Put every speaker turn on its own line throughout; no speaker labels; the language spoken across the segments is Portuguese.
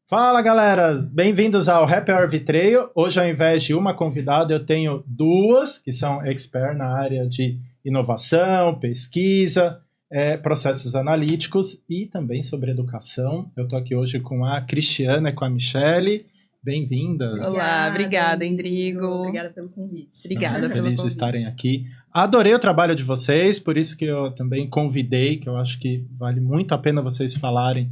Fala, galera! Bem-vindos ao Happy Hour Vitreio. Hoje, ao invés de uma convidada, eu tenho duas que são expert na área de inovação, pesquisa, processos analíticos e também sobre educação. Eu estou aqui hoje com a Cristiana e com a Michele. Bem-vindas.
Olá, obrigada, Endrigo.
Obrigada pelo convite.
Obrigada pelo
feliz
convite.
de estarem aqui. Adorei o trabalho de vocês, por isso que eu também convidei, que eu acho que vale muito a pena vocês falarem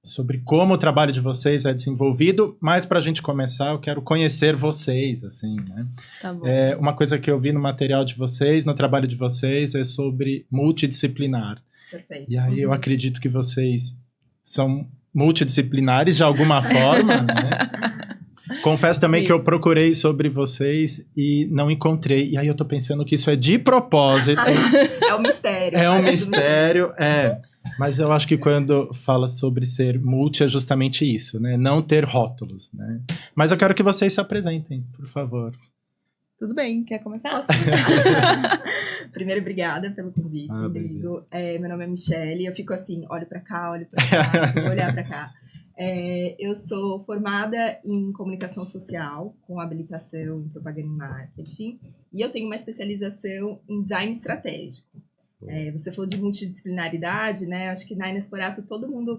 sobre como o trabalho de vocês é desenvolvido, mas para a gente começar, eu quero conhecer vocês, assim, né?
Tá bom.
Uma coisa que eu vi no material de vocês, no trabalho de vocês, é sobre multidisciplinar.
Perfeito.
E aí eu acredito que vocês são multidisciplinares de alguma forma, né? Confesso também que eu procurei sobre vocês e não encontrei. E aí eu tô pensando que isso é de propósito.
É um mistério.
É um mistério, Mas eu acho que quando fala sobre ser multi é justamente isso, né? Não ter rótulos, né? Mas eu quero que vocês se apresentem, por favor.
Tudo bem, quer começar?
Posso começar? Primeiro, obrigada pelo convite, Rodrigo. Meu nome é Michele, eu fico assim, olho pra cá, vou olhar pra cá. Eu sou formada em comunicação social, com habilitação em propaganda e marketing, e eu tenho uma especialização em design estratégico. Você falou de multidisciplinaridade, né? Acho que na Inexplorato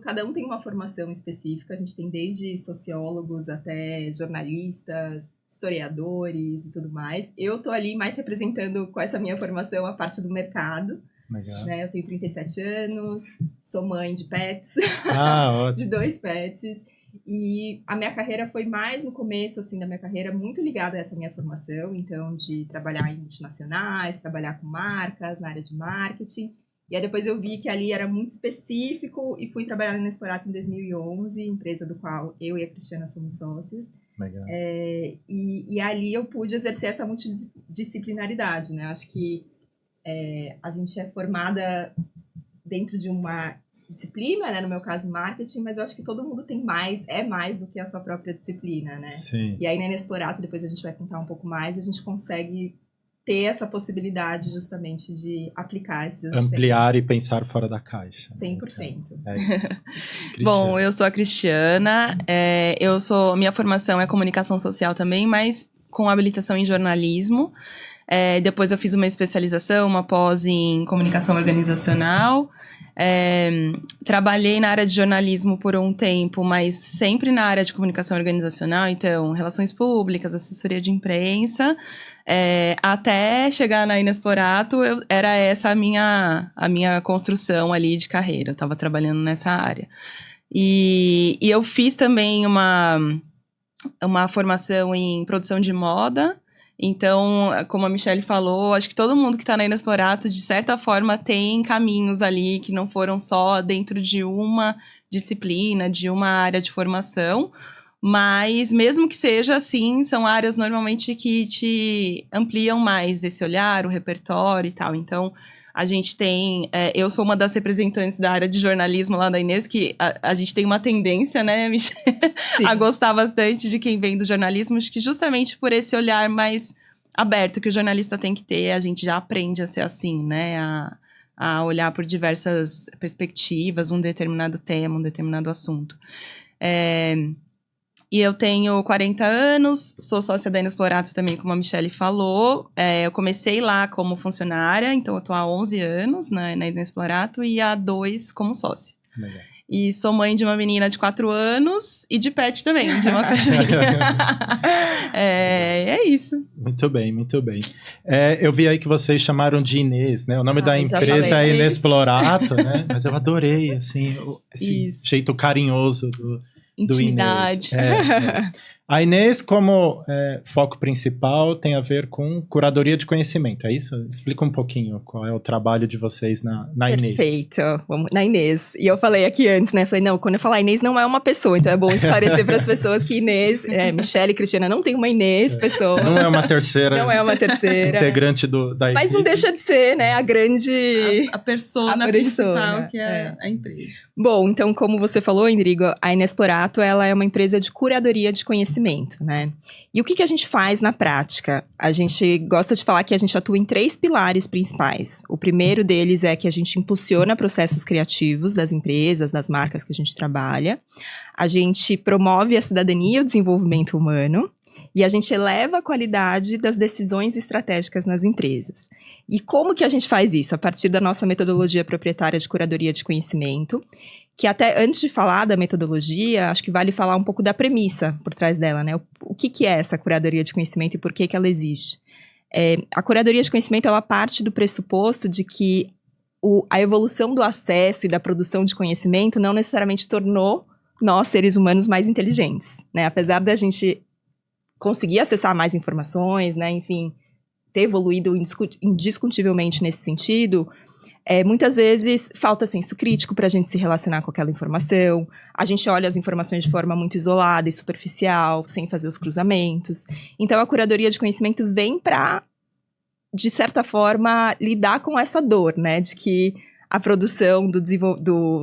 cada um tem uma formação específica. A gente tem desde sociólogos até jornalistas, historiadores e tudo mais. Eu tô ali mais representando com essa minha formação a parte do mercado.
Legal.
Né? Eu tenho 37 anos, sou mãe de pets,
Ótimo.
de 2 pets. E a minha carreira foi mais no começo, assim, da minha carreira, muito ligada a essa minha formação. Então, de trabalhar em multinacionais, trabalhar com marcas, na área de marketing. E aí depois eu vi que ali era muito específico e fui trabalhar na Inexplorato em 2011, empresa do qual eu e a Cristiana somos sócios.
Legal.
E ali eu pude exercer essa multidisciplinaridade, né? Acho que a gente é formada dentro de uma disciplina, né? No meu caso, marketing, mas eu acho que todo mundo tem mais do que a sua própria disciplina, né?
Sim.
E aí na Inexplorato, depois a gente vai contar um pouco mais, a gente consegue ter essa possibilidade justamente de aplicar esses
Ampliar e pensar fora da caixa.
100%.
Bom, eu sou a Cristiana, minha formação é comunicação social também, mas com habilitação em jornalismo. Depois eu fiz uma especialização, uma pós em comunicação organizacional. Trabalhei na área de jornalismo por um tempo, mas sempre na área de comunicação organizacional, então relações públicas, assessoria de imprensa, até chegar na Inexplorato, era essa a minha construção ali de carreira, eu estava trabalhando nessa área. E eu fiz também uma formação em produção de moda. Então, como a Michele falou, acho que todo mundo que está na Inexplorato, de certa forma, tem caminhos ali que não foram só dentro de uma disciplina, de uma área de formação, mas mesmo que seja assim, são áreas normalmente que te ampliam mais esse olhar, o repertório e tal. Então, a gente tem... eu sou uma das representantes da área de jornalismo lá da Inês, que a gente tem uma tendência, né, Michele, a gostar bastante de quem vem do jornalismo, acho que justamente por esse olhar mais aberto que o jornalista tem que ter, a gente já aprende a ser assim, né, a olhar por diversas perspectivas, um determinado tema, um determinado assunto. E eu tenho 40 anos, sou sócia da Inexplorato também, como a Michele falou. Eu comecei lá como funcionária, então eu tô há 11 anos na Inexplorato e há 2 como sócia.
Legal.
E sou mãe de uma menina de 4 anos e de pet também, de uma cachorrinha. É isso.
Muito bem, muito bem. Eu vi aí que vocês chamaram de Inês, né? O nome da empresa é Inexplorato, né? Mas eu adorei, assim, esse jeito carinhoso do
intimidade.
Inês. A Inês, como foco principal, tem a ver com curadoria de conhecimento, é isso? Explica um pouquinho qual é o trabalho de vocês na Inês.
Perfeito, vamos na Inês. E eu falei aqui antes, né? Falei, não, quando eu falar Inês não é uma pessoa, então é bom esclarecer para as pessoas que Inês, Michele e Cristiana não tem uma Inês, pessoa.
Não é uma terceira.
Não é uma terceira.
Integrante da equipe.
Mas não deixa de ser, né? A grande...
A persona principal, que é a empresa.
Bom, então, como você falou, Endrigo, a Inexplorato, ela é uma empresa de curadoria de conhecimento. conhecimento, né? E o que a gente faz na prática? A gente gosta de falar que a gente atua em 3 pilares principais. O primeiro deles é que a gente impulsiona processos criativos das empresas, das marcas que a gente trabalha. A gente promove a cidadania e o desenvolvimento humano. E a gente eleva a qualidade das decisões estratégicas nas empresas. E como que a gente faz isso? A partir da nossa metodologia proprietária de curadoria de conhecimento, que até antes de falar da metodologia, acho que vale falar um pouco da premissa por trás dela, né? O que é essa curadoria de conhecimento e por que ela existe? A curadoria de conhecimento, ela parte do pressuposto de que a evolução do acesso e da produção de conhecimento não necessariamente tornou nós, seres humanos, mais inteligentes, né? Apesar da gente conseguir acessar mais informações, né? Enfim, ter evoluído indiscutivelmente nesse sentido, muitas vezes falta senso crítico para a gente se relacionar com aquela informação. A gente olha as informações de forma muito isolada e superficial, sem fazer os cruzamentos. Então, a curadoria de conhecimento vem para, de certa forma, lidar com essa dor, né? De que a produção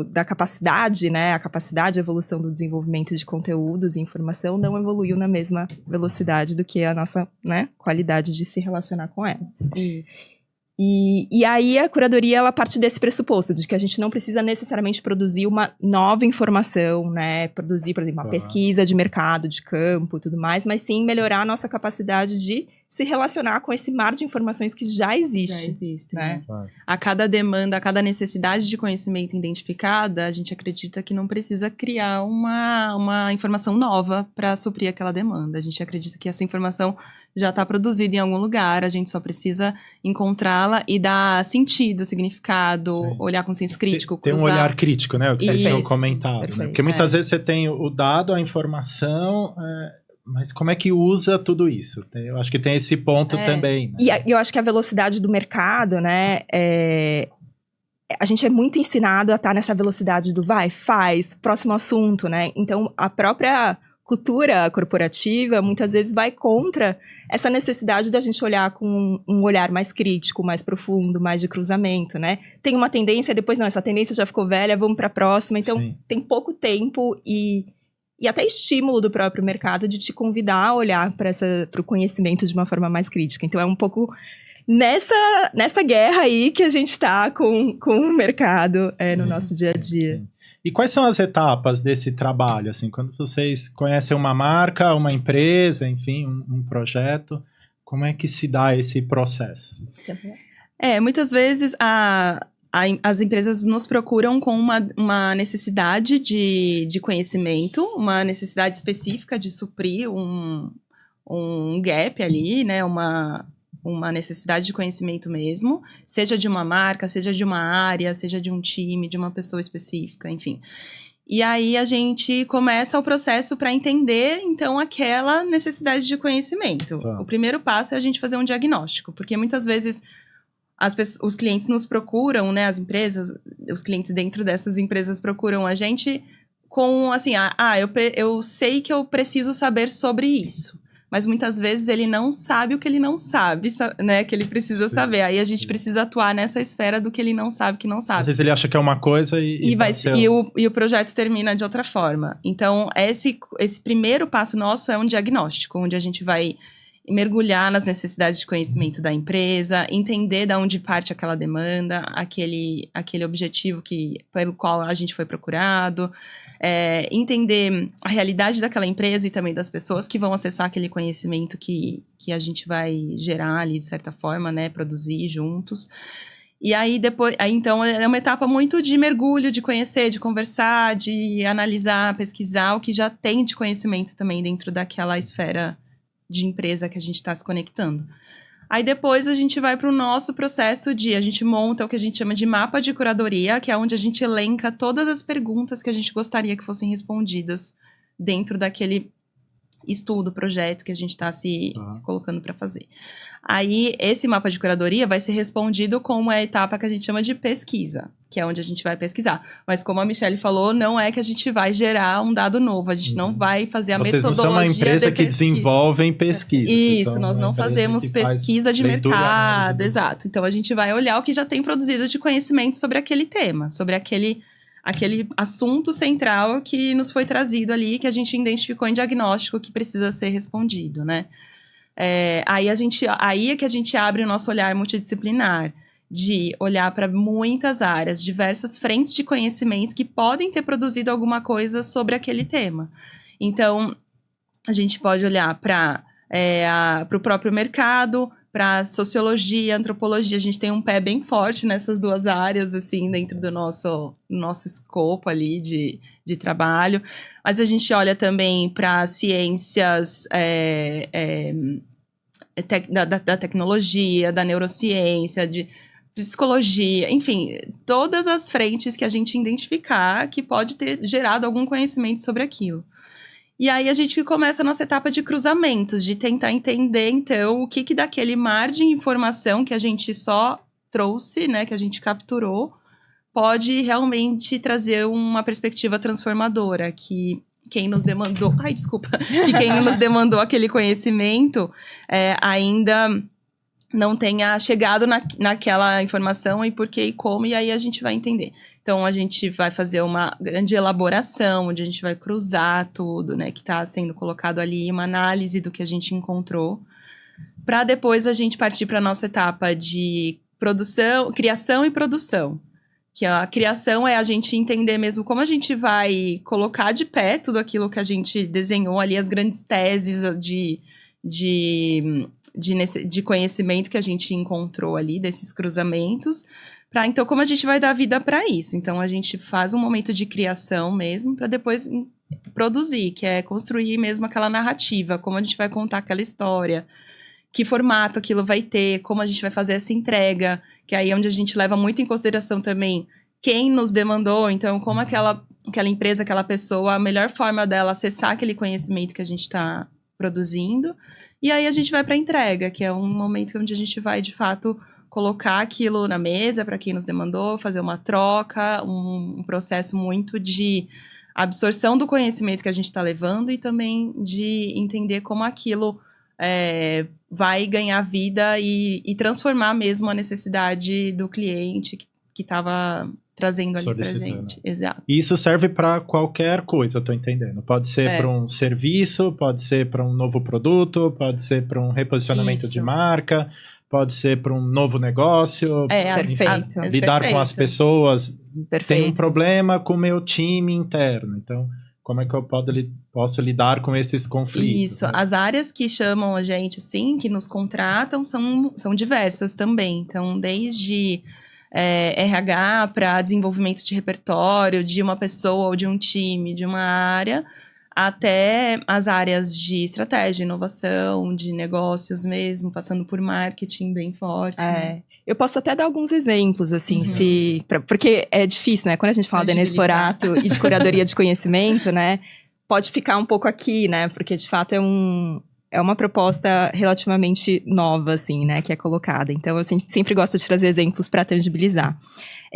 da capacidade, né? A capacidade e evolução do desenvolvimento de conteúdos e informação não evoluiu na mesma velocidade do que a nossa, né, qualidade de se relacionar com elas.
Isso.
E aí a curadoria, ela parte desse pressuposto, de que a gente não precisa necessariamente produzir uma nova informação, né? Produzir, por exemplo, uma pesquisa de mercado, de campo, tudo mais, mas sim melhorar a nossa capacidade de se relacionar com esse mar de informações que já existe.
Já existe,
né?
A cada demanda, a cada necessidade de conhecimento identificada, a gente acredita que não precisa criar uma informação nova para suprir aquela demanda. A gente acredita que essa informação já está produzida em algum lugar, a gente só precisa encontrá-la e dar sentido, significado, olhar com senso crítico.
Tem um olhar crítico, né? O que vocês tinham comentado. Né? Porque muitas vezes você tem o dado, a informação, mas como é que usa tudo isso? Eu acho que tem esse ponto também. Né?
E eu acho que a velocidade do mercado, né? A gente é muito ensinado a estar nessa velocidade do vai, faz, próximo assunto, né? Então, a própria cultura corporativa, muitas vezes, vai contra essa necessidade da gente olhar com um olhar mais crítico, mais profundo, mais de cruzamento, né? Tem uma tendência, depois, não, essa tendência já ficou velha, vamos para a próxima. Então, tem pouco tempo e até estímulo do próprio mercado de te convidar a olhar para o conhecimento de uma forma mais crítica. Então, é um pouco nessa guerra aí que a gente está com o mercado no nosso dia a dia.
E quais são as etapas desse trabalho? Assim, quando vocês conhecem uma marca, uma empresa, enfim, um projeto, como é que se dá esse processo?
Muitas vezes as empresas nos procuram com uma necessidade de conhecimento, uma necessidade específica de suprir um gap ali, né? Uma necessidade de conhecimento mesmo, seja de uma marca, seja de uma área, seja de um time, de uma pessoa específica, enfim. E aí a gente começa o processo para entender, então, aquela necessidade de conhecimento. Tá. O primeiro passo é a gente fazer um diagnóstico, porque muitas vezes os clientes nos procuram, né, as empresas, os clientes dentro dessas empresas procuram a gente com, assim, eu sei que eu preciso saber sobre isso. Mas muitas vezes ele não sabe o que ele não sabe, né? Que ele precisa saber. Aí a gente precisa atuar nessa esfera do que ele não sabe que não sabe.
Às vezes ele acha que é uma coisa
e o projeto termina de outra forma. Então, esse primeiro passo nosso é um diagnóstico, onde a gente vai mergulhar nas necessidades de conhecimento da empresa, entender de onde parte aquela demanda, aquele objetivo pelo qual a gente foi procurado, entender a realidade daquela empresa e também das pessoas que vão acessar aquele conhecimento que a gente vai gerar ali, de certa forma, né, produzir juntos. E aí, então, é uma etapa muito de mergulho, de conhecer, de conversar, de analisar, pesquisar o que já tem de conhecimento também dentro daquela esfera de empresa que a gente está se conectando. Aí depois a gente vai para o nosso processo a gente monta o que a gente chama de mapa de curadoria, que é onde a gente elenca todas as perguntas que a gente gostaria que fossem respondidas dentro daquele estudo, projeto que a gente está se colocando para fazer. Aí, esse mapa de curadoria vai ser respondido com uma etapa que a gente chama de pesquisa, que é onde a gente vai pesquisar. Mas como a Michelle falou, não é que a gente vai gerar um dado novo, a gente não vai fazer a metodologia.
Vocês não são uma empresa que desenvolve pesquisa.
Isso, nós não fazemos pesquisa de mercado, exato. Então, a gente vai olhar o que já tem produzido de conhecimento sobre aquele tema, sobre aquele assunto central que nos foi trazido ali, que a gente identificou em diagnóstico que precisa ser respondido, né? Aí é que a gente abre o nosso olhar multidisciplinar, de olhar para muitas áreas, diversas frentes de conhecimento que podem ter produzido alguma coisa sobre aquele tema. Então, a gente pode olhar para o próprio mercado, para sociologia, antropologia. A gente tem um pé bem forte nessas duas áreas, assim, dentro do nosso escopo ali de trabalho. Mas a gente olha também para ciências da tecnologia, da neurociência, de psicologia, enfim, todas as frentes que a gente identificar que pode ter gerado algum conhecimento sobre aquilo. E aí a gente começa a nossa etapa de cruzamentos, de tentar entender, então, o que daquele mar de informação que a gente só trouxe, né, que a gente capturou, pode realmente trazer uma perspectiva transformadora, que quem nos demandou... que quem nos demandou aquele conhecimento ainda não tenha chegado naquela informação e por que e como, e aí a gente vai entender. Então, a gente vai fazer uma grande elaboração, onde a gente vai cruzar tudo, né, que está sendo colocado ali, uma análise do que a gente encontrou, para depois a gente partir para a nossa etapa de criação e produção. Que a criação é a gente entender mesmo como a gente vai colocar de pé tudo aquilo que a gente desenhou ali, as grandes teses de conhecimento que a gente encontrou ali, desses cruzamentos, então, como a gente vai dar vida para isso? Então, a gente faz um momento de criação mesmo, para depois produzir, que é construir mesmo aquela narrativa, como a gente vai contar aquela história, que formato aquilo vai ter, como a gente vai fazer essa entrega, que aí é onde a gente leva muito em consideração também quem nos demandou, então, como aquela empresa, aquela pessoa, a melhor forma dela acessar aquele conhecimento que a gente está produzindo, e aí a gente vai para a entrega, que é um momento onde a gente vai, de fato, colocar aquilo na mesa para quem nos demandou, fazer uma troca, um processo muito de absorção do conhecimento que a gente está levando e também de entender como aquilo vai ganhar vida e transformar mesmo a necessidade do cliente que estava trazendo ali para a gente. Exato.
E isso serve para qualquer coisa, eu estou entendendo. Pode ser para um serviço, pode ser para um novo produto, pode ser para um reposicionamento de marca, pode ser para um novo negócio.
Perfeito.
Lidar com as pessoas.
Perfeito.
Tem um problema com o meu time interno. Então, como é que eu posso lidar com esses conflitos?
Isso.
Né?
As áreas que chamam a gente, sim, que nos contratam, são diversas também. Então, desde RH para desenvolvimento de repertório de uma pessoa ou de um time, de uma área, até as áreas de estratégia, inovação, de negócios mesmo, passando por marketing bem forte. Né?
Eu posso até dar alguns exemplos, assim, porque é difícil, né? Quando a gente fala da Inexplorato e de curadoria de conhecimento, né? Pode ficar um pouco aqui, né? Porque, de fato, é uma proposta relativamente nova, assim, né? Que é colocada. Então, eu sempre gosto de trazer exemplos para tangibilizar.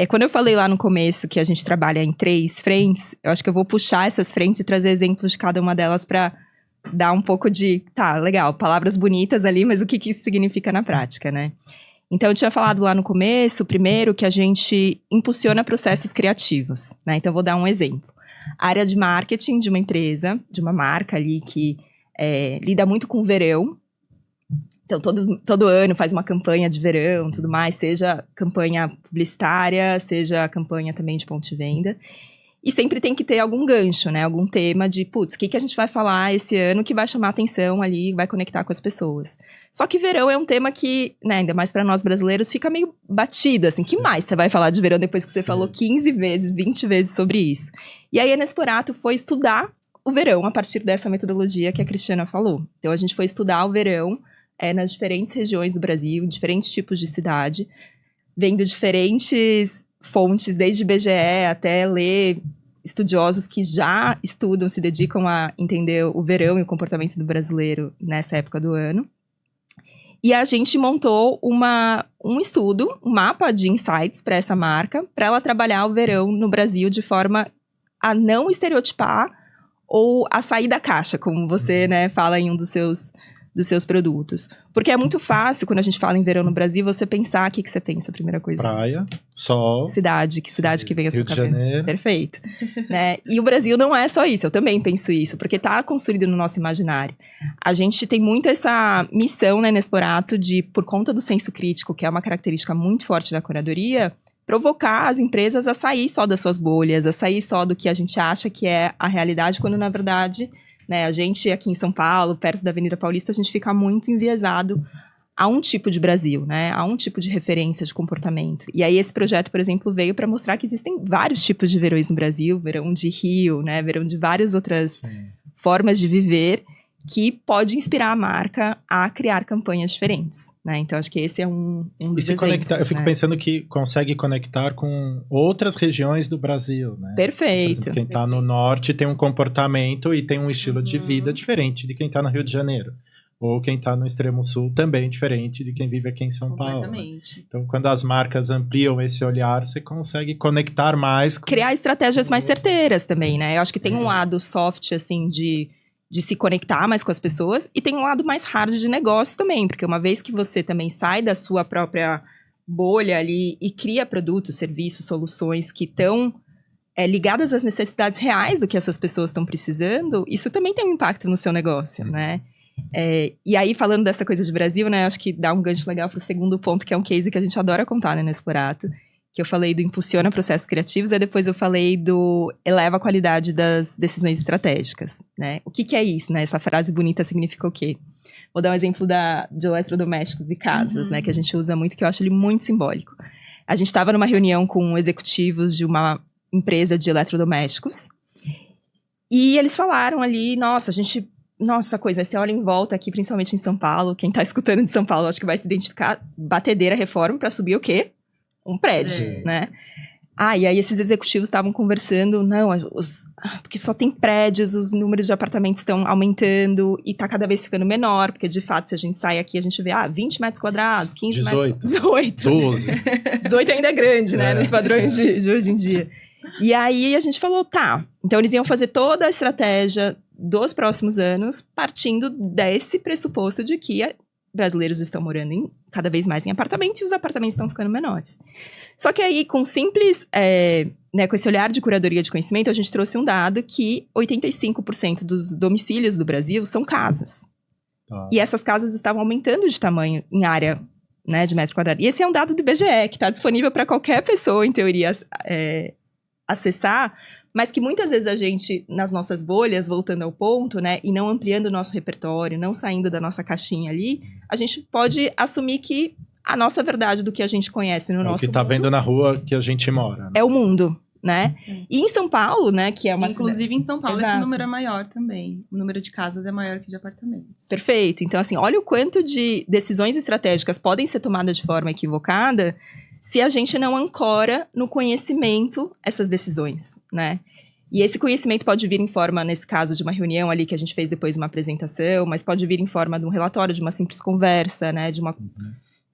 Quando eu falei lá no começo que a gente trabalha em 3 frentes, eu acho que eu vou puxar essas frentes e trazer exemplos de cada uma delas para dar um pouco de... Tá, legal, palavras bonitas ali, mas o que isso significa na prática, né? Então, eu tinha falado lá no começo, primeiro, que a gente impulsiona processos criativos, né? Então, eu vou dar um exemplo. A área de marketing de uma empresa, de uma marca ali que lida muito com o verão. Então, todo ano faz uma campanha de verão, tudo mais, seja campanha publicitária, seja campanha também de ponto de venda. E sempre tem que ter algum gancho, né? Algum tema de, o que a gente vai falar esse ano que vai chamar atenção ali, vai conectar com as pessoas. Só que verão é um tema que, né, ainda mais para nós brasileiros, fica meio batido, assim. Que mais você vai falar de verão depois que você falou 15 vezes, 20 vezes sobre isso? E aí a Inexplorato foi estudar o verão a partir dessa metodologia que a Cristiana falou. Então, a gente foi estudar o verão nas diferentes regiões do Brasil, diferentes tipos de cidade, vendo diferentes fontes, desde IBGE até ler estudiosos que já estudam, se dedicam a entender o verão e o comportamento do brasileiro nessa época do ano. E a gente montou um estudo, um mapa de insights para essa marca, para ela trabalhar o verão no Brasil de forma a não estereotipar ou a sair da caixa, como você, né, fala em um dos seus dos seus produtos. Porque é muito fácil, quando a gente fala em verão no Brasil, você pensar, o que você pensa, a primeira coisa?
Praia, sol.
Cidade que vem a sua cabeça.
Rio de Janeiro.
Perfeito. Né? E o Brasil não é só isso, eu também penso isso, porque está construído no nosso imaginário. A gente tem muito essa missão, né, Inexplorato, de, por conta do senso crítico, que é uma característica muito forte da curadoria, provocar as empresas a sair só das suas bolhas, a sair só do que a gente acha que é a realidade, quando na verdade, né, a gente aqui em São Paulo, perto da Avenida Paulista, a gente fica muito enviesado a um tipo de Brasil, né, a um tipo de referência de comportamento. E aí esse projeto, por exemplo, veio para mostrar que existem vários tipos de verões no Brasil, verão de Rio, né, verão de várias outras formas de viver, que pode inspirar a marca a criar campanhas diferentes, né? Então, acho que esse é um dos
se conectar,
exemplos,
eu fico pensando que consegue conectar com outras regiões do Brasil, né?
Perfeito.
Por exemplo, quem está no norte tem um comportamento e tem um estilo de vida diferente de quem está no Rio de Janeiro. Ou quem está no extremo sul também diferente de quem vive aqui em São Paulo. Né? Então, quando as marcas ampliam esse olhar, você consegue conectar mais.
Criar estratégias mais certeiras também, né? Eu acho que tem um lado soft, assim, de se conectar mais com as pessoas, e tem um lado mais hard de negócio também, porque uma vez que você também sai da sua própria bolha ali e cria produtos, serviços, soluções que estão ligadas às necessidades reais do que essas pessoas estão precisando, isso também tem um impacto no seu negócio, né? E aí, falando dessa coisa de Brasil, né, acho que dá um gancho legal para o segundo ponto, que é um case que a gente adora contar, né, no Inexplorato, que eu falei do impulsiona processos criativos, e depois eu falei do eleva a qualidade das decisões estratégicas, né? O que é isso, né? Essa frase bonita significa o quê? Vou dar um exemplo de eletrodomésticos e casas, né? Que a gente usa muito, que eu acho ele muito simbólico. A gente estava numa reunião com executivos de uma empresa de eletrodomésticos, e eles falaram ali, nossa, coisa, você olha em volta aqui, principalmente em São Paulo, quem tá escutando de São Paulo, acho que vai se identificar, batedeira reforma para subir o quê? Um prédio, né? E aí esses executivos estavam conversando, porque só tem prédios, os números de apartamentos estão aumentando e tá cada vez ficando menor, porque de fato, se a gente sai aqui, a gente vê, 20 metros quadrados, 15 metros... 18. 12. 18 ainda é grande, né? Nos padrões de hoje em dia. E aí a gente falou, então eles iam fazer toda a estratégia dos próximos anos partindo desse pressuposto de que brasileiros estão morando cada vez mais em apartamentos e os apartamentos estão ficando menores. Só que aí, com simples, com esse olhar de curadoria de conhecimento, a gente trouxe um dado que 85% dos domicílios do Brasil são casas. E essas casas estavam aumentando de tamanho em área, né, de metro quadrado. E esse é um dado do IBGE, que está disponível para qualquer pessoa, em teoria, acessar, mas que muitas vezes a gente, nas nossas bolhas, voltando ao ponto, né, e não ampliando o nosso repertório, não saindo da nossa caixinha ali, a gente pode assumir que a nossa verdade do que a gente conhece no nosso mundo... O
que tá vendo na rua que a gente mora. Né?
É o mundo, né? E em São Paulo, né, que é uma
Inclusive em São Paulo,
Exato.
Esse número é maior também. O número de casas é maior que de apartamentos.
Perfeito. Então, assim, olha o quanto de decisões estratégicas podem ser tomadas de forma equivocada se a gente não ancora no conhecimento essas decisões, né? E esse conhecimento pode vir em forma, nesse caso, de uma reunião ali que a gente fez depois de uma apresentação, mas pode vir em forma de um relatório, de uma simples conversa, né?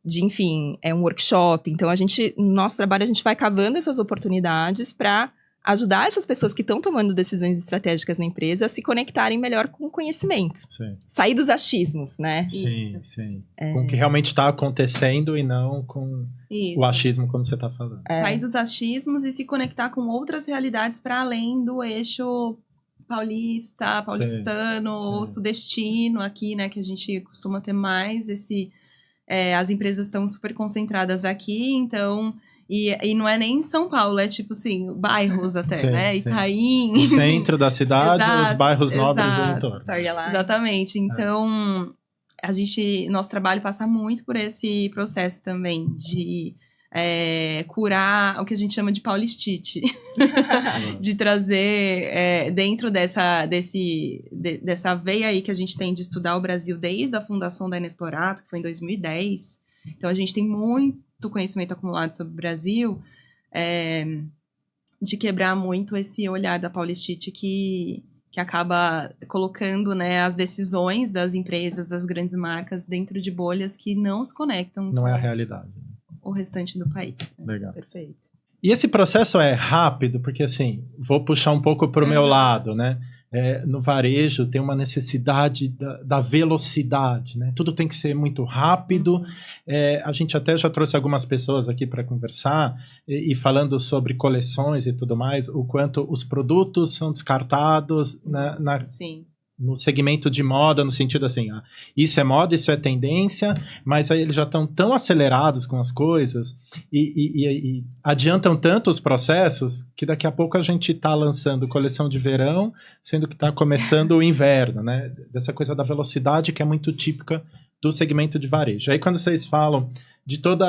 Enfim, um workshop. Então, no nosso trabalho, a gente vai cavando essas oportunidades para ajudar essas pessoas que estão tomando decisões estratégicas na empresa a se conectarem melhor com o conhecimento.
Sim.
Sair dos achismos, né?
Sim. Com o que realmente está acontecendo e não com o achismo, como você está falando.
Sair dos achismos e se conectar com outras realidades para além do eixo paulistano, sudestino aqui, né? Que a gente costuma ter mais as empresas estão super concentradas aqui, então... E não é nem em São Paulo, é tipo assim, bairros até, né? Itaim.
O centro da cidade e os bairros nobres do entorno.
Exatamente. Então, nosso trabalho passa muito por esse processo também de curar o que a gente chama de paulistite. De trazer dentro dessa veia aí que a gente tem de estudar o Brasil desde a fundação da Inexplorato, que foi em 2010. Então, a gente tem muito conhecimento acumulado sobre o Brasil, de quebrar muito esse olhar da paulistite que acaba colocando, né, as decisões das empresas, das grandes marcas dentro de bolhas que não se conectam
não é a realidade.
O restante do país.
Legal.
Perfeito.
E esse processo é rápido, porque assim, vou puxar um pouco para o meu lado, né? no varejo tem uma necessidade da velocidade, né? Tudo tem que ser muito rápido. A gente até já trouxe algumas pessoas aqui para conversar e falando sobre coleções e tudo mais, o quanto os produtos são descartados
Sim.
no segmento de moda, no sentido assim, isso é moda, isso é tendência, mas aí eles já estão tão acelerados com as coisas e adiantam tanto os processos que daqui a pouco a gente está lançando coleção de verão, sendo que está começando o inverno, né? Dessa coisa da velocidade que é muito típica do segmento de varejo. Aí quando vocês falam de todo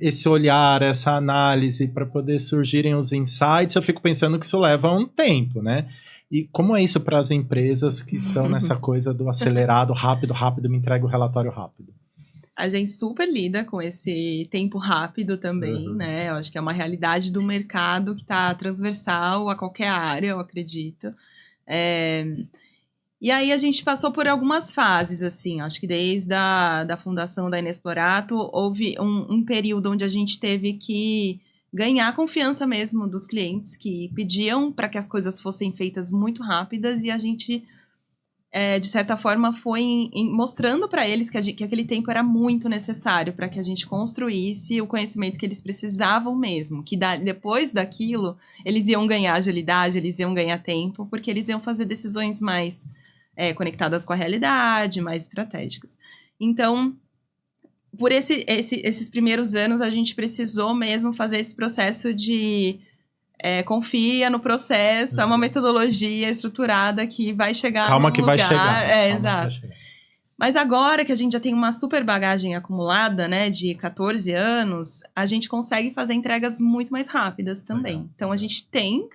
esse olhar, essa análise para poder surgirem os insights, eu fico pensando que isso leva um tempo, né? E como é isso para as empresas que estão nessa coisa do acelerado, rápido, me entrega o relatório rápido?
A gente super lida com esse tempo rápido também, né? Eu acho que é uma realidade do mercado que está transversal a qualquer área, eu acredito. E aí a gente passou por algumas fases, assim, acho que desde a fundação da Inexplorato, houve um período onde a gente teve que ganhar a confiança mesmo dos clientes que pediam para que as coisas fossem feitas muito rápidas e a gente, de certa forma, foi mostrando para eles que aquele tempo era muito necessário para que a gente construísse o conhecimento que eles precisavam mesmo, que depois daquilo eles iam ganhar agilidade, eles iam ganhar tempo, porque eles iam fazer decisões mais conectadas com a realidade, mais estratégicas. Então, por esses primeiros anos, a gente precisou mesmo fazer esse processo de confia no processo, é uma metodologia estruturada que vai chegar
Calma
no
que
lugar.
vai chegar.
Exato. Mas agora que a gente já tem uma super bagagem acumulada, né, de 14 anos, a gente consegue fazer entregas muito mais rápidas também. Então, a gente tem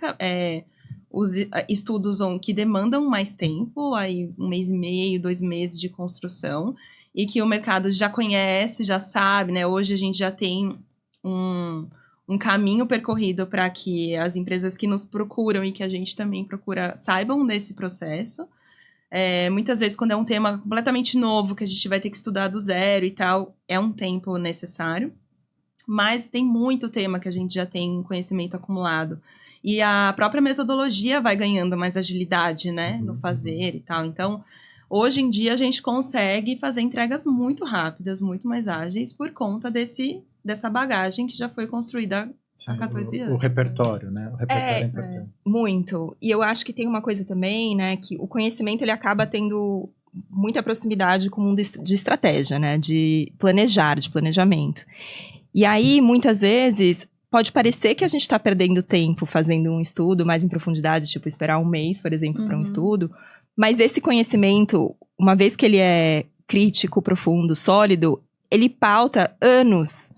os estudos que demandam mais tempo, aí 1 mês e meio, 2 meses de construção, e que o mercado já conhece, já sabe, né? Hoje a gente já tem um caminho percorrido para que as empresas que nos procuram e que a gente também procura saibam desse processo. Muitas vezes, quando é um tema completamente novo, que a gente vai ter que estudar do zero e tal, é um tempo necessário. Mas tem muito tema que a gente já tem conhecimento acumulado. E a própria metodologia vai ganhando mais agilidade, né? No fazer e tal. Então, hoje em dia, a gente consegue fazer entregas muito rápidas, muito mais ágeis, por conta dessa bagagem que já foi construída há 14 anos.
O repertório, né? O repertório é importante.
Muito. E eu acho que tem uma coisa também, né? Que o conhecimento, ele acaba tendo muita proximidade com o mundo de estratégia, né? De planejar, de planejamento. E aí, muitas vezes, pode parecer que a gente está perdendo tempo fazendo um estudo mais em profundidade, tipo, esperar 1 mês, por exemplo, para um estudo. Mas esse conhecimento, uma vez que ele é crítico, profundo, sólido, ele pauta anos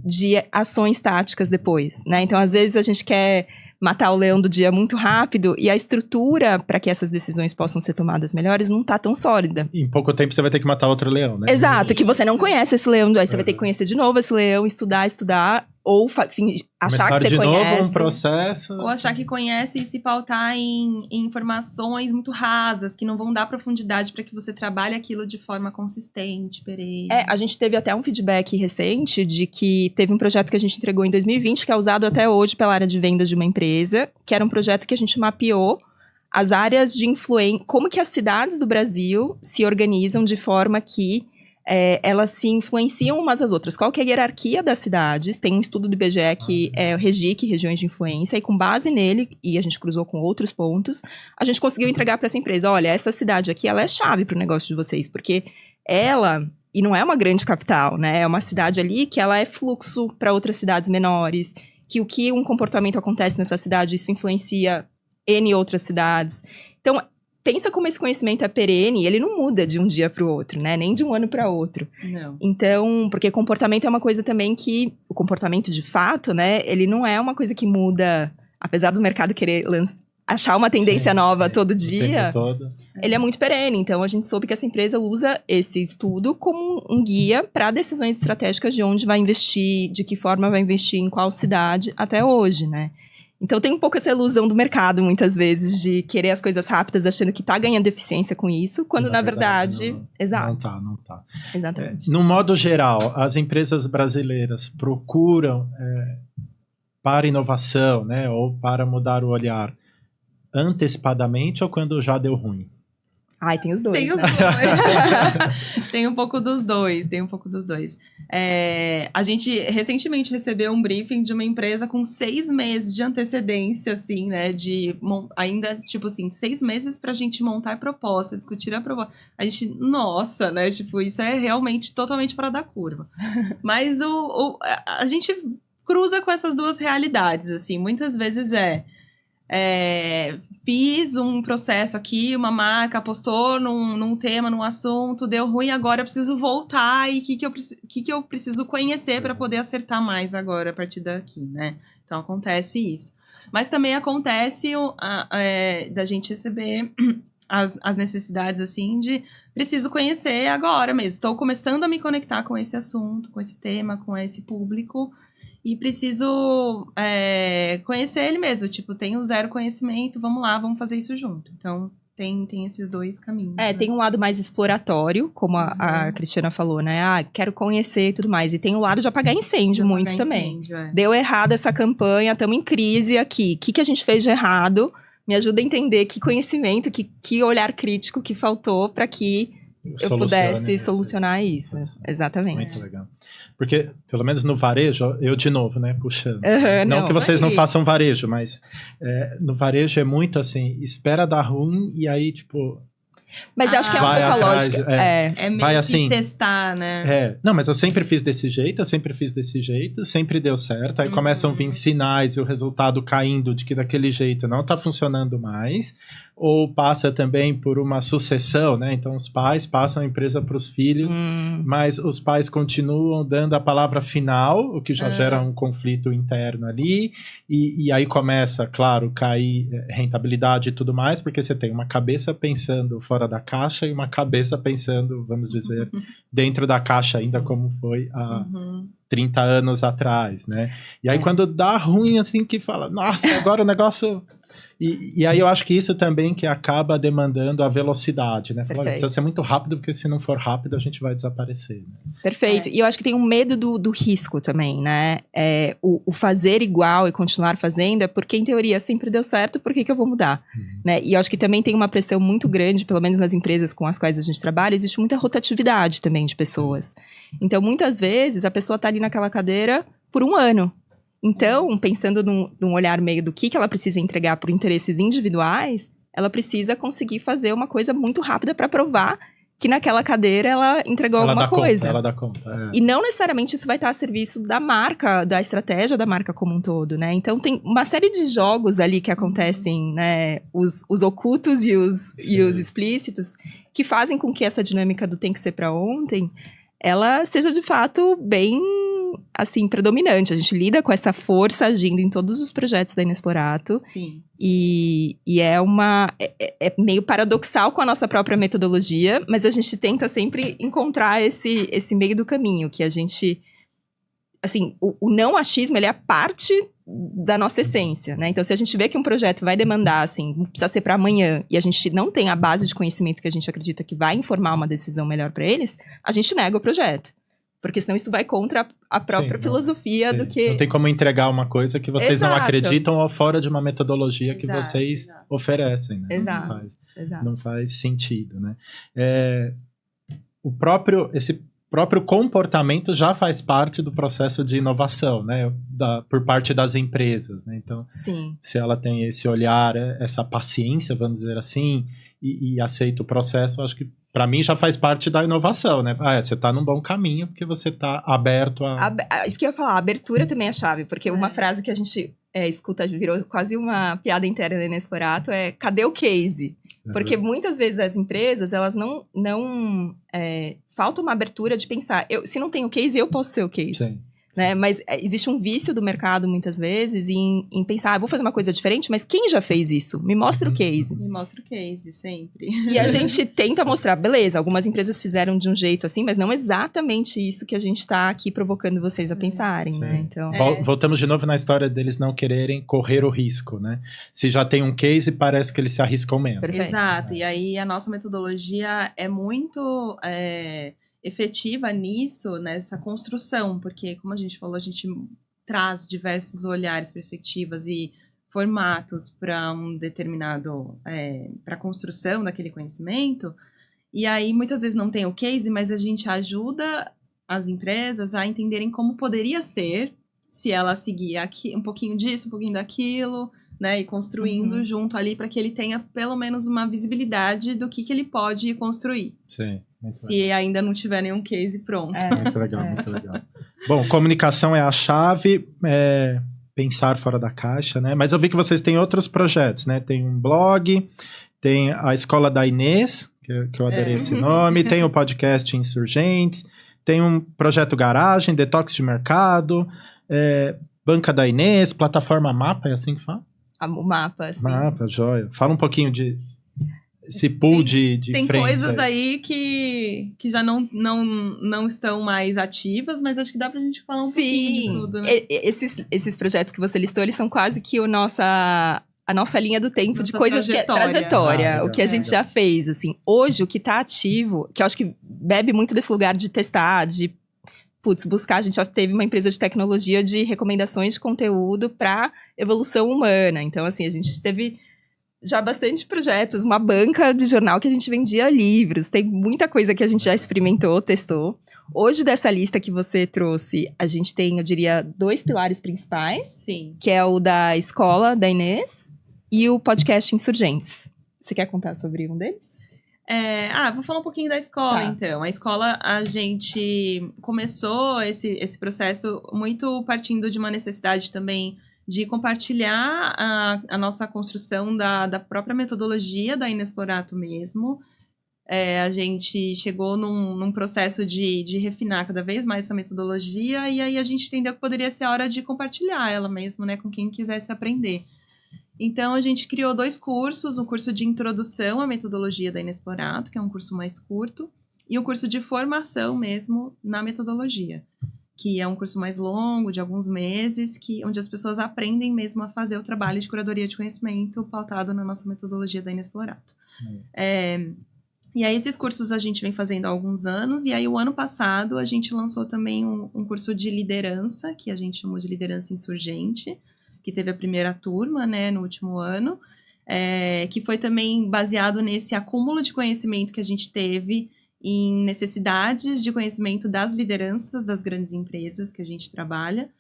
de ações táticas depois, né? Então, às vezes, a gente quer matar o leão do dia muito rápido e a estrutura para que essas decisões possam ser tomadas melhores não tá tão sólida.
Em pouco tempo você vai ter que matar outro leão, né?
Exato, que você não conhece esse leão, aí você vai ter que conhecer de novo esse leão, estudar, ou achar
começar
que você
de
conhece.
novo um processo.
Ou achar que conhece e se pautar em informações muito rasas, que não vão dar profundidade para que você trabalhe aquilo de forma consistente, perene.
A gente teve até um feedback recente de que teve um projeto que a gente entregou em 2020, que é usado até hoje pela área de vendas de uma empresa, que era um projeto que a gente mapeou as áreas de influência, como que as cidades do Brasil se organizam de forma que elas se influenciam umas às outras. Qual que é a hierarquia das cidades? Tem um estudo do IBGE que é o REGIC, Regiões de Influência, e com base nele, e a gente cruzou com outros pontos, a gente conseguiu entregar para essa empresa, olha, essa cidade aqui, ela é chave para o negócio de vocês, porque ela, e não é uma grande capital, né? É uma cidade ali que ela é fluxo para outras cidades menores, que um comportamento acontece nessa cidade, isso influencia N outras cidades. Então, pensa como esse conhecimento é perene, ele não muda de um dia para o outro, né? Nem de um ano para outro.
Não.
Então, porque comportamento é uma coisa também que... O comportamento, de fato, né? Ele não é uma coisa que muda... Apesar do mercado querer achar uma tendência nova todo dia,
o tempo todo.
Ele é muito perene. Então, a gente soube que essa empresa usa esse estudo como um guia para decisões estratégicas de onde vai investir, de que forma vai investir, em qual cidade, até hoje, né? Então, tem um pouco essa ilusão do mercado, muitas vezes, de querer as coisas rápidas, achando que tá ganhando eficiência com isso, quando, na verdade... Exato.
Não tá.
Exatamente.
No modo geral, as empresas brasileiras procuram, para inovação, né, ou para mudar o olhar, antecipadamente ou quando já deu ruim?
Ai, tem os dois.
Tem os
né?
dois. Tem um pouco dos dois. A gente recentemente recebeu um briefing de uma empresa com 6 meses de antecedência, assim, né? Ainda, tipo assim, 6 meses pra gente montar a proposta, discutir a proposta. A gente, nossa, né? Tipo, isso é realmente totalmente fora da curva. Mas a gente cruza com essas duas realidades, assim. Muitas vezes fiz um processo aqui, uma marca apostou num tema, num assunto, deu ruim, agora eu preciso voltar e o que eu preciso conhecer para poder acertar mais agora a partir daqui, né? Então acontece isso. Mas também acontece da gente receber as necessidades, assim, de preciso conhecer agora mesmo. Estou começando a me conectar com esse assunto, com esse tema, com esse público. E preciso conhecer ele mesmo. Tipo, tenho 0 conhecimento, vamos lá, vamos fazer isso junto. Então, tem esses 2 caminhos. Né?
Tem um lado mais exploratório, como a Cristiana falou, né? Quero conhecer e tudo mais. E tem o lado de apagar incêndio muito também. Deu errado essa campanha, estamos em crise aqui. O que a gente fez de errado? Me ajuda a entender que conhecimento, que olhar crítico que faltou para que eu pudesse solucionar isso. Exatamente.
Muito legal. Porque, pelo menos no varejo, eu de novo, né, puxando. Não que vocês não façam varejo, mas no varejo é muito assim, espera dar ruim e aí, tipo...
Mas eu acho que é um pouco a lógica.
Meio
vai
que
assim,
testar, né?
Não, mas eu sempre fiz desse jeito, sempre deu certo. Aí começam a vir sinais e o resultado caindo de que daquele jeito não tá funcionando mais. Ou passa também por uma sucessão, né? Então os pais passam a empresa para os filhos, mas os pais continuam dando a palavra final, o que já gera um conflito interno ali. E aí começa, claro, cair rentabilidade e tudo mais, porque você tem uma cabeça pensando fora da caixa e uma cabeça pensando, vamos dizer, dentro da caixa ainda, como foi há 30 anos atrás, né? E aí quando dá ruim, assim, que fala, nossa, agora o negócio... E aí eu acho que isso também que acaba demandando a velocidade, né? Fala, precisa ser muito rápido, porque se não for rápido, a gente vai desaparecer. Né?
Perfeito. E eu acho que tem um medo do risco também, né? O fazer igual e continuar fazendo é porque, em teoria, sempre deu certo, por que eu vou mudar? Né? E eu acho que também tem uma pressão muito grande, pelo menos nas empresas com as quais a gente trabalha, existe muita rotatividade também de pessoas. Então, muitas vezes, a pessoa tá ali naquela cadeira por 1 ano. Então, pensando num olhar meio do que ela precisa entregar por interesses individuais, ela precisa conseguir fazer uma coisa muito rápida para provar que naquela cadeira ela entregou alguma coisa.
Ela dá conta.
E não necessariamente isso vai estar a serviço da marca, da estratégia da marca como um todo, né? Então, tem uma série de jogos ali que acontecem, né? Os ocultos e os explícitos, que fazem com que essa dinâmica do tem que ser para ontem, ela seja de fato bem... assim, predominante. A gente lida com essa força agindo em todos os projetos da Inexplorato.
Sim.
E é meio paradoxal com a nossa própria metodologia, mas a gente tenta sempre encontrar esse meio do caminho, que a gente... Assim, o não achismo, ele é parte da nossa essência, né? Então, se a gente vê que um projeto vai demandar, assim, precisa ser para amanhã, e a gente não tem a base de conhecimento que a gente acredita que vai informar uma decisão melhor para eles, a gente nega o projeto. Porque senão isso vai contra a própria filosofia do que...
Não tem como entregar uma coisa que vocês não acreditam ou fora de uma metodologia que vocês oferecem, né? Não faz sentido, né? Esse próprio comportamento já faz parte do processo de inovação, né? Por parte das empresas, né? Então, se ela tem esse olhar, essa paciência, vamos dizer assim, e aceita o processo, eu acho que para mim já faz parte da inovação, né? Você tá num bom caminho porque você tá aberto a...
Isso que eu ia falar, a abertura também é chave, porque uma frase que a gente escuta, virou quase uma piada interna na Inexplorato, cadê o case? Porque muitas vezes as empresas, elas não falta uma abertura de pensar, se não tem o case, eu posso ser o case.
Sim.
Né? Mas existe um vício do mercado, muitas vezes, em pensar, vou fazer uma coisa diferente, mas quem já fez isso? Me mostra o case.
Me mostra o case, sempre.
E a gente tenta mostrar, beleza, algumas empresas fizeram de um jeito assim, mas não exatamente isso que a gente está aqui provocando vocês a pensarem, né? Então,
voltamos de novo na história deles não quererem correr o risco, né? Se já tem um case, parece que eles se arriscam menos.
Perfeito. Exato, e aí a nossa metodologia é muito... efetiva nisso, nessa construção, porque, como a gente falou, a gente traz diversos olhares, perspectivas e formatos para um determinado, para a construção daquele conhecimento, e aí muitas vezes não tem o case, mas a gente ajuda as empresas a entenderem como poderia ser se ela seguir aqui, um pouquinho disso, um pouquinho daquilo, né, e construindo junto ali para que ele tenha pelo menos uma visibilidade do que ele pode construir.
Sim.
Se ainda não tiver nenhum case pronto.
Muito legal, muito legal. Bom, comunicação é a chave, pensar fora da caixa, né? Mas eu vi que vocês têm outros projetos, né? Tem um blog, tem a Escola da Inês, que eu adorei esse nome, tem o podcast Insurgentes, tem um projeto Garagem, Detox de Mercado, Banca da Inês, Plataforma Mapa, é assim que fala?
O Mapa, sim.
Mapa, joia. Fala um pouquinho de esse pool de
tem
frentes
coisas aí que já não estão mais ativas, mas acho que dá pra gente falar um pouquinho de tudo, né?
Esses projetos que você listou, eles são quase que a nossa linha do tempo de coisas trajetória, o que a gente já fez, assim. Hoje, o que tá ativo, que eu acho que bebe muito desse lugar de testar, de buscar, a gente já teve uma empresa de tecnologia de recomendações de conteúdo para evolução humana. Então, assim, a gente teve já bastante projetos, uma banca de jornal que a gente vendia livros. Tem muita coisa que a gente já experimentou, testou. Hoje, dessa lista que você trouxe, a gente tem, eu diria, 2 pilares principais.
Sim.
Que é o da Escola, da Inês, e o podcast Insurgentes. Você quer contar sobre um deles?
Vou falar um pouquinho da escola, então. A escola, a gente começou esse processo muito partindo de uma necessidade também de compartilhar a nossa construção da própria metodologia da Inexplorato mesmo. A gente chegou num processo de refinar cada vez mais essa metodologia, e aí a gente entendeu que poderia ser a hora de compartilhar ela mesmo, né, com quem quisesse aprender. Então, a gente criou 2 cursos, um curso de introdução à metodologia da Inexplorato, que é um curso mais curto, e um curso de formação mesmo na metodologia, que é um curso mais longo, de alguns meses, onde as pessoas aprendem mesmo a fazer o trabalho de curadoria de conhecimento pautado na nossa metodologia da Inexplorato. E aí, esses cursos a gente vem fazendo há alguns anos, e aí o ano passado a gente lançou também um curso de liderança, que a gente chamou de Liderança Insurgente, que teve a primeira turma, né, no último ano, que foi também baseado nesse acúmulo de conhecimento que a gente teve em necessidades de conhecimento das lideranças das grandes empresas que a gente trabalha.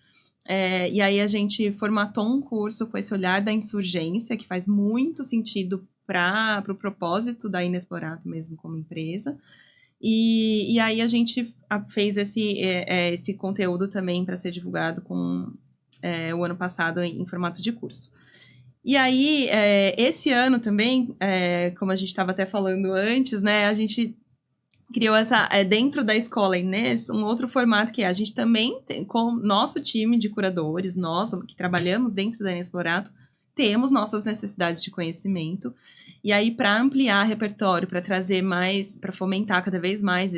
E aí a gente formatou um curso com esse olhar da insurgência, que faz muito sentido para o propósito da Inexplorato mesmo como empresa. E aí a gente fez esse conteúdo também para ser divulgado o ano passado em formato de curso. E aí, esse ano também, como a gente estava até falando antes, né, a gente criou dentro da Escola Inês, um outro formato que a gente também tem, com nosso time de curadores, nós que trabalhamos dentro da Inexplorato, temos nossas necessidades de conhecimento. E aí, para ampliar repertório, para trazer mais, para fomentar cada vez mais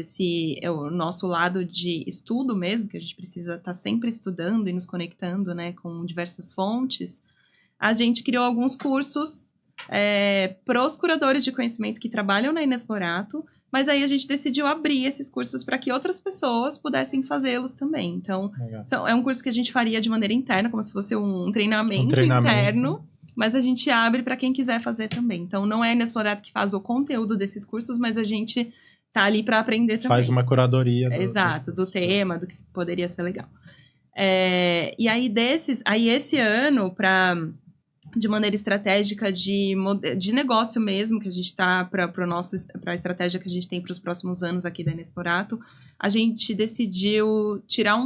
o nosso lado de estudo mesmo, que a gente precisa estar sempre estudando e nos conectando, né, com diversas fontes, a gente criou alguns cursos para os curadores de conhecimento que trabalham na Inexplorato, mas aí a gente decidiu abrir esses cursos para que outras pessoas pudessem fazê-los também. Então, é um curso que a gente faria de maneira interna, como se fosse um treinamento interno, mas a gente abre para quem quiser fazer também. Então, não é a Inexplorato que faz o conteúdo desses cursos, mas a gente tá ali para aprender também.
Faz uma curadoria.
Exato, do tema, do que poderia ser legal. E aí, esse ano, de maneira estratégica de negócio mesmo, que a gente está para a estratégia que a gente tem para os próximos anos aqui da Inexplorato, a gente decidiu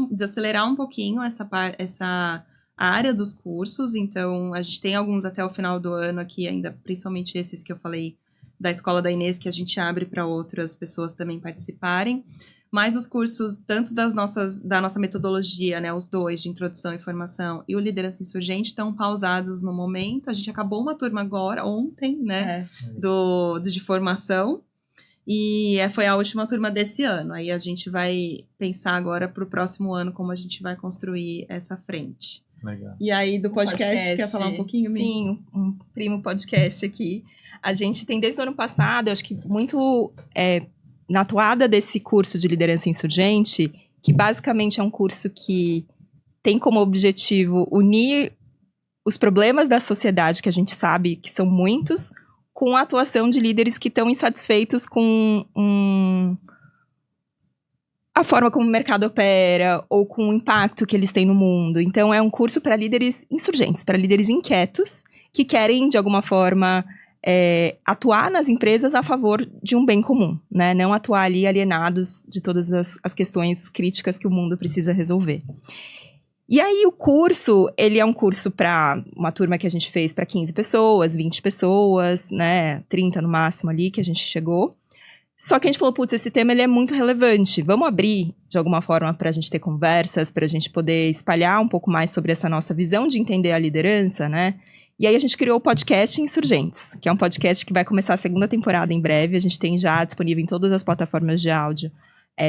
desacelerar um pouquinho essa área dos cursos. Então, a gente tem alguns até o final do ano aqui ainda, principalmente esses que eu falei da Escola da Inês, que a gente abre para outras pessoas também participarem. Mas os cursos, tanto da nossa metodologia, né, os 2 de introdução e formação, e o Liderança Insurgente, estão pausados no momento. A gente acabou uma turma agora, ontem, né, de formação, e foi a última turma desse ano. Aí a gente vai pensar agora para o próximo ano como a gente vai construir essa frente.
Legal.
E aí, do podcast, quer falar um pouquinho, Mi?
Sim, um primo podcast aqui. A gente tem desde o ano passado, acho que muito na atuada desse curso de liderança insurgente, que basicamente é um curso que tem como objetivo unir os problemas da sociedade, que a gente sabe que são muitos, com a atuação de líderes que estão insatisfeitos com a forma como o mercado opera ou com o impacto que eles têm no mundo. Então, é um curso para líderes insurgentes, para líderes inquietos, que querem, de alguma forma, atuar nas empresas a favor de um bem comum, né? Não atuar ali alienados de todas as questões críticas que o mundo precisa resolver. E aí, o curso, ele é um curso para uma turma que a gente fez para 15 pessoas, 20 pessoas, né? 30 no máximo ali que a gente chegou. Só que a gente falou, putz, esse tema ele é muito relevante. Vamos abrir, de alguma forma, para a gente ter conversas, para a gente poder espalhar um pouco mais sobre essa nossa visão de entender a liderança, né? E aí a gente criou o podcast Insurgentes, que é um podcast que vai começar a segunda temporada em breve. A gente tem já disponível em todas as plataformas de áudio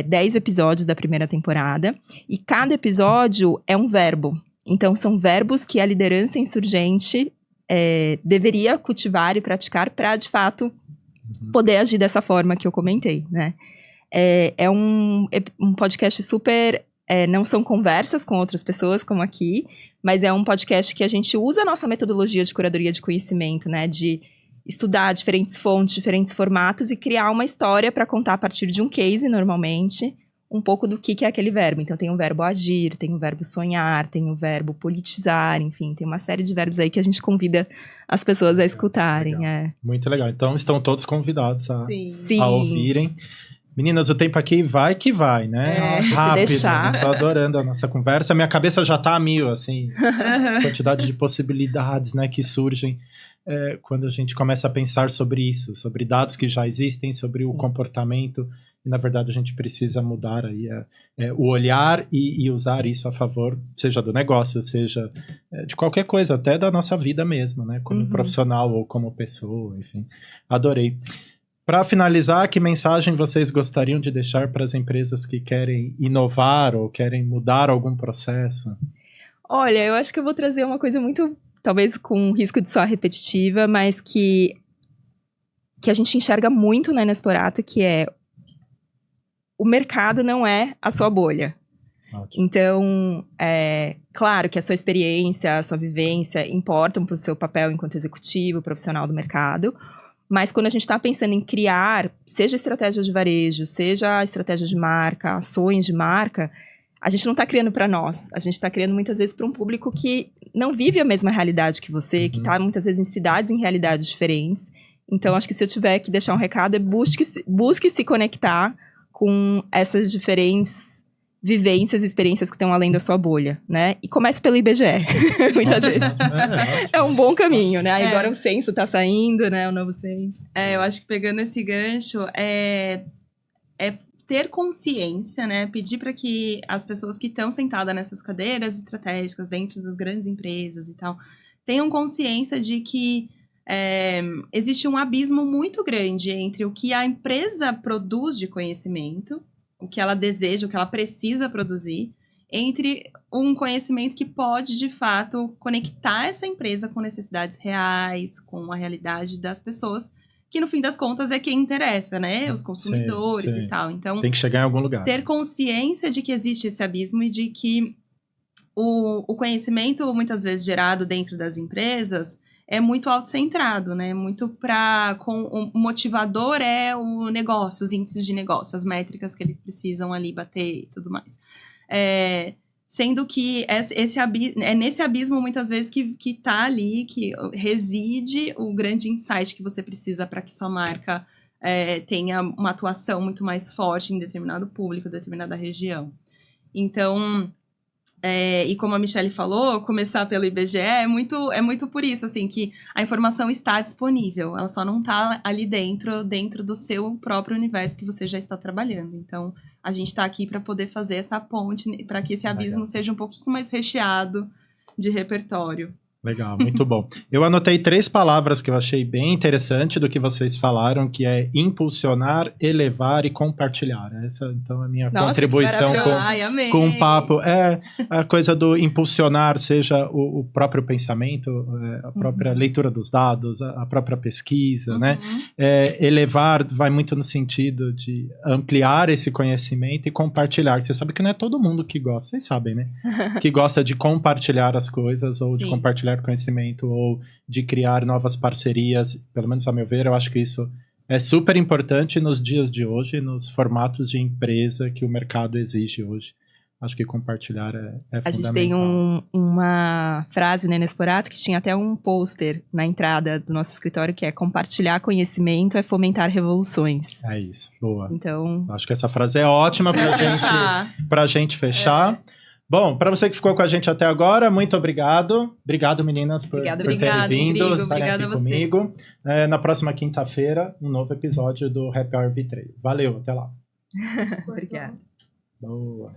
10 episódios da primeira temporada. E cada episódio é um verbo. Então, são verbos que a liderança insurgente deveria cultivar e praticar para, de fato, poder agir dessa forma que eu comentei, né? É um podcast super... não são conversas com outras pessoas, como aqui, mas é um podcast que a gente usa a nossa metodologia de curadoria de conhecimento, né? De estudar diferentes fontes, diferentes formatos e criar uma história para contar a partir de um case, normalmente, um pouco do que é aquele verbo. Então, tem o verbo agir, tem o verbo sonhar, tem o verbo politizar, enfim, tem uma série de verbos aí que a gente convida as pessoas a escutarem.
Muito legal. Então, estão todos convidados a
Sim.
ouvirem. Meninas, o tempo aqui vai que vai, né? Rápido, estou adorando a nossa conversa. Minha cabeça já tá a mil, assim. Quantidade de possibilidades, né, que surgem quando a gente começa a pensar sobre isso, sobre dados que já existem, sobre o comportamento. E, na verdade, a gente precisa mudar aí o olhar e usar isso a favor, seja do negócio, seja de qualquer coisa, até da nossa vida mesmo, né? Como profissional ou como pessoa, enfim. Adorei. Para finalizar, que mensagem vocês gostariam de deixar para as empresas que querem inovar ou querem mudar algum processo?
Olha, eu acho que eu vou trazer uma coisa muito, talvez com risco de soar repetitiva, mas que a gente enxerga muito na Inexplorato, que é o mercado não é a sua bolha.
Ótimo.
Então, claro que a sua experiência, a sua vivência importam para o seu papel enquanto executivo, profissional do mercado. Mas quando a gente está pensando em criar, seja estratégia de varejo, seja estratégia de marca, ações de marca, a gente não está criando para nós. A gente está criando muitas vezes para um público que não vive a mesma realidade que você, que está muitas vezes em cidades em realidades diferentes. Então, acho que se eu tiver que deixar um recado, busque se conectar com essas diferentes vivências e experiências que estão além da sua bolha, né? E comece pelo IBGE, muitas vezes. É um bom caminho, né? Agora o censo tá saindo, né? O novo censo.
Eu acho que pegando esse gancho, é ter consciência, né? Pedir para que as pessoas que estão sentadas nessas cadeiras estratégicas dentro das grandes empresas e tal, tenham consciência de que existe um abismo muito grande entre o que a empresa produz de conhecimento, o que ela deseja, o que ela precisa produzir, entre um conhecimento que pode, de fato, conectar essa empresa com necessidades reais, com a realidade das pessoas, que, no fim das contas, é quem interessa, né? Os consumidores e tal. Então,
tem que chegar em algum lugar.
Ter consciência de que existe esse abismo e de que o conhecimento, muitas vezes, gerado dentro das empresas é muito autocentrado, né? Muito o motivador é o negócio, os índices de negócio, as métricas que eles precisam ali bater e tudo mais. Sendo que é nesse abismo, muitas vezes, que tá ali, que reside o grande insight que você precisa para que sua marca tenha uma atuação muito mais forte em determinado público, determinada região. Então... e como a Michelle falou, começar pelo IBGE é muito por isso, assim, que a informação está disponível, ela só não está ali dentro do seu próprio universo que você já está trabalhando. Então, a gente está aqui para poder fazer essa ponte, para que esse abismo seja um pouquinho mais recheado de repertório.
Legal, muito bom. Eu anotei 3 palavras que eu achei bem interessante do que vocês falaram, que é impulsionar, elevar e compartilhar. Essa, então, é a minha contribuição com o papo. A coisa do impulsionar, seja o próprio pensamento, a própria leitura dos dados, a própria pesquisa, né? Elevar vai muito no sentido de ampliar esse conhecimento e compartilhar. Você sabe que não é todo mundo que gosta, vocês sabem, né? Que gosta de compartilhar as coisas ou de compartilhar compartilhar conhecimento ou de criar novas parcerias, pelo menos a meu ver, eu acho que isso é super importante nos dias de hoje, nos formatos de empresa que o mercado exige hoje. Acho que compartilhar é fundamental.
A gente tem uma frase, né, Inexplorato, que tinha até um pôster na entrada do nosso escritório, que é: pra conhecimento é fomentar revoluções.
É isso, boa.
Então,
acho que essa frase é ótima pra gente fechar. Bom, para você que ficou com a gente até agora, muito obrigado. Obrigado, meninas, por terem vindo, estarem aqui comigo. Na próxima quinta-feira, um novo episódio do Happy Hour Vitreio. Valeu, até lá.
Obrigada.
Boa.